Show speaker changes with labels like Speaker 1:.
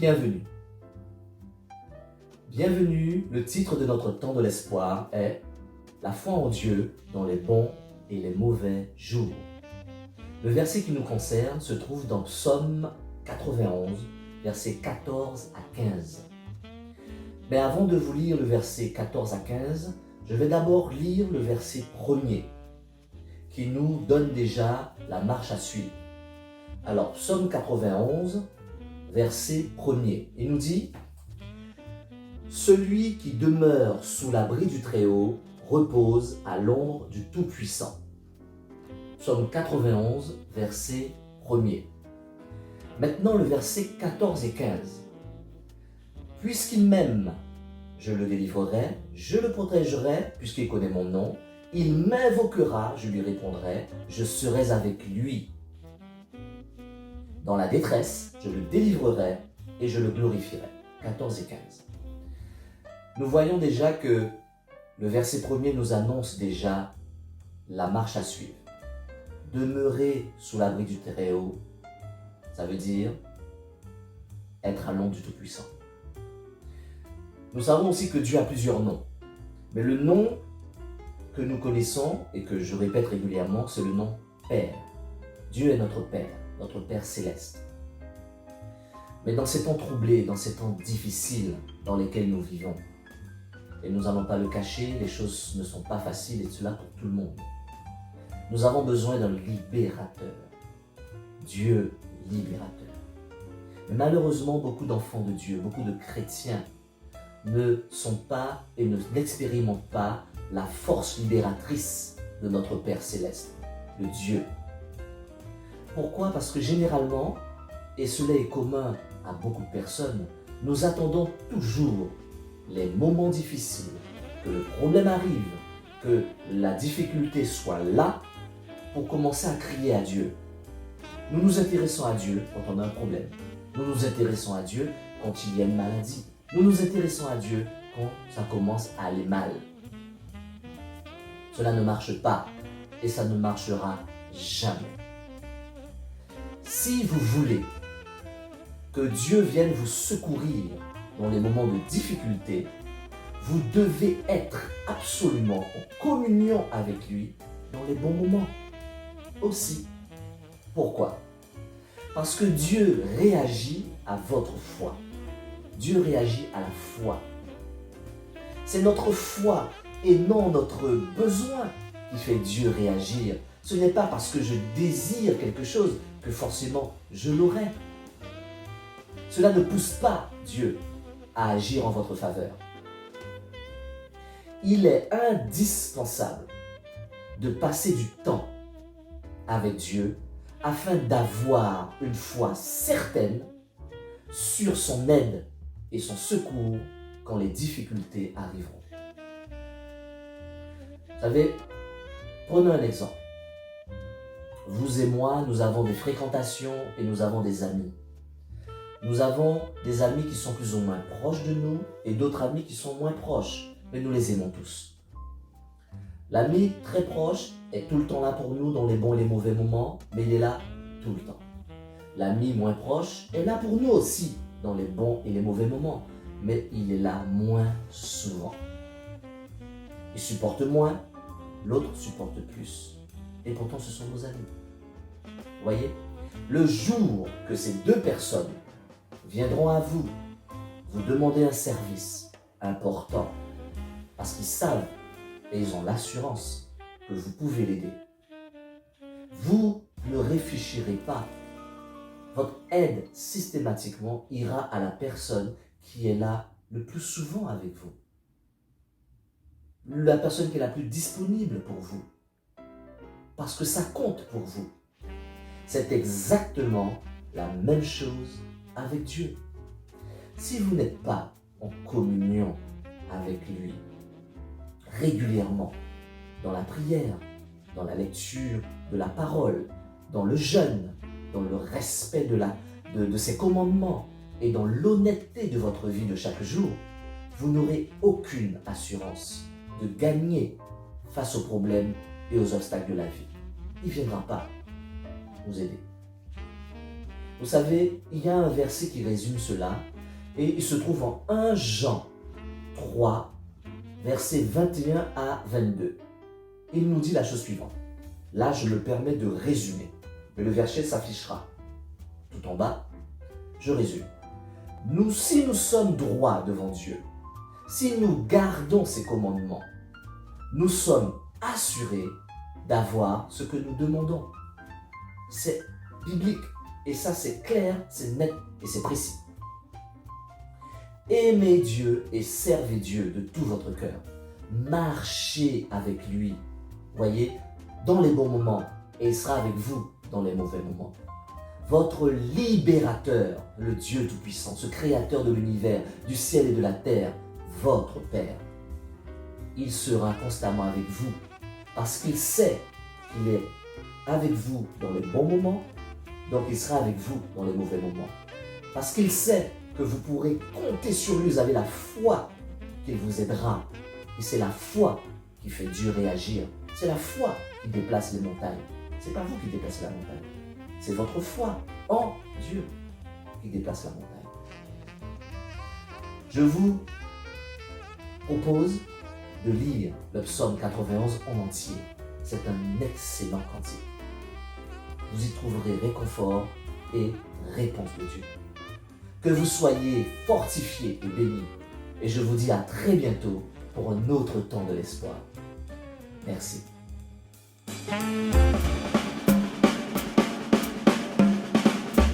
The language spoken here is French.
Speaker 1: Bienvenue. Bienvenue, le titre de notre temps de l'espoir est « La foi en Dieu dans les bons et les mauvais jours ». Le verset qui nous concerne se trouve dans Psaume 91, versets 14 à 15. Mais avant de vous lire le verset 14 à 15, je vais d'abord lire le verset 1er, qui nous donne déjà la marche à suivre. Alors, Psaume 91, verset 1er, il nous dit « Celui qui demeure sous l'abri du Très-Haut repose à l'ombre du Tout-Puissant ». Psaume 91, verset 1er. Maintenant, le verset 14 et 15. « Puisqu'il m'aime, je le délivrerai, je le protégerai, puisqu'il connaît mon nom. Il m'invoquera, je lui répondrai, je serai avec lui. Dans la détresse, je le délivrerai et je le glorifierai. » 14 et 15. Nous voyons déjà que le verset 1er nous annonce déjà la marche à suivre. Demeurer sous l'abri du Très-Haut, ça veut dire être à l'ombre du Tout-Puissant. Nous savons aussi que Dieu a plusieurs noms. Mais le nom que nous connaissons et que je répète régulièrement, c'est le nom Père. Dieu est notre Père céleste. Mais dans ces temps troublés, dans ces temps difficiles dans lesquels nous vivons, et nous n'allons pas le cacher, les choses ne sont pas faciles et cela pour tout le monde. Nous avons besoin d'un libérateur. Dieu libérateur. Mais malheureusement, beaucoup d'enfants de Dieu, beaucoup de chrétiens ne sont pas et n'expérimentent pas la force libératrice de notre Père céleste, de Dieu. Pourquoi? Parce que généralement, et cela est commun à beaucoup de personnes, nous attendons toujours les moments difficiles, que le problème arrive, que la difficulté soit là pour commencer à crier à Dieu. Nous nous intéressons à Dieu quand on a un problème. Nous nous intéressons à Dieu quand il y a une maladie. Nous nous intéressons à Dieu quand ça commence à aller mal. Cela ne marche pas et ça ne marchera jamais. Si vous voulez que Dieu vienne vous secourir dans les moments de difficulté, vous devez être absolument en communion avec lui dans les bons moments aussi. Pourquoi? Parce que Dieu réagit à votre foi. Dieu réagit à la foi. C'est notre foi et non notre besoin qui fait Dieu réagir. Ce n'est pas parce que je désire quelque chose que forcément je l'aurai. Cela ne pousse pas Dieu à agir en votre faveur. Il est indispensable de passer du temps avec Dieu afin d'avoir une foi certaine sur son aide et son secours quand les difficultés arriveront. Vous savez, prenons un exemple. Vous et moi, nous avons des fréquentations et nous avons des amis. Nous avons des amis qui sont plus ou moins proches de nous et d'autres amis qui sont moins proches, mais nous les aimons tous. L'ami très proche est tout le temps là pour nous dans les bons et les mauvais moments, mais il est là tout le temps. L'ami moins proche est là pour nous aussi dans les bons et les mauvais moments, mais il est là moins souvent. Il supporte moins, l'autre supporte plus. Et pourtant, ce sont nos amis. Vous voyez, le jour que ces deux personnes viendront à vous, vous demander un service important, parce qu'ils savent et ils ont l'assurance que vous pouvez l'aider, vous ne réfléchirez pas. Votre aide systématiquement ira à la personne qui est là le plus souvent avec vous. La personne qui est la plus disponible pour vous. Parce que ça compte pour vous. C'est exactement la même chose avec Dieu. Si vous n'êtes pas en communion avec lui régulièrement, dans la prière, dans la lecture de la parole, dans le jeûne, dans le respect de ses commandements et dans l'honnêteté de votre vie de chaque jour, vous n'aurez aucune assurance de gagner face aux problèmes et aux obstacles de la vie. Il ne viendra pas nous aider. Vous savez, il y a un verset qui résume cela Et il se trouve en 1 Jean 3, versets 21 à 22. Il nous dit la chose suivante. Là, je me permets de résumer, mais le verset s'affichera tout en bas. Je résume. Si nous sommes droits devant Dieu, si nous gardons ses commandements, nous sommes assurés d'avoir ce que nous demandons. C'est biblique. Et ça, c'est clair, c'est net et c'est précis. Aimez Dieu et servez Dieu de tout votre cœur. Marchez avec lui, voyez, dans les bons moments, et il sera avec vous dans les mauvais moments. Votre libérateur, le Dieu Tout-Puissant, ce créateur de l'univers, du ciel et de la terre, votre Père, il sera constamment avec vous parce qu'il sait qu'il est avec vous dans les bons moments, donc il sera avec vous dans les mauvais moments. Parce qu'il sait que vous pourrez compter sur lui, vous avez la foi qu'il vous aidera. Et c'est la foi qui fait Dieu réagir. C'est la foi qui déplace les montagnes. Ce n'est pas vous qui déplacez la montagne. C'est votre foi en Dieu qui déplace la montagne. Je vous propose de lire le psaume 91 en entier. C'est un excellent cantique. Vous y trouverez réconfort et réponse de Dieu. Que vous soyez fortifiés et bénis. Et je vous dis à très bientôt pour un autre temps de l'espoir. Merci.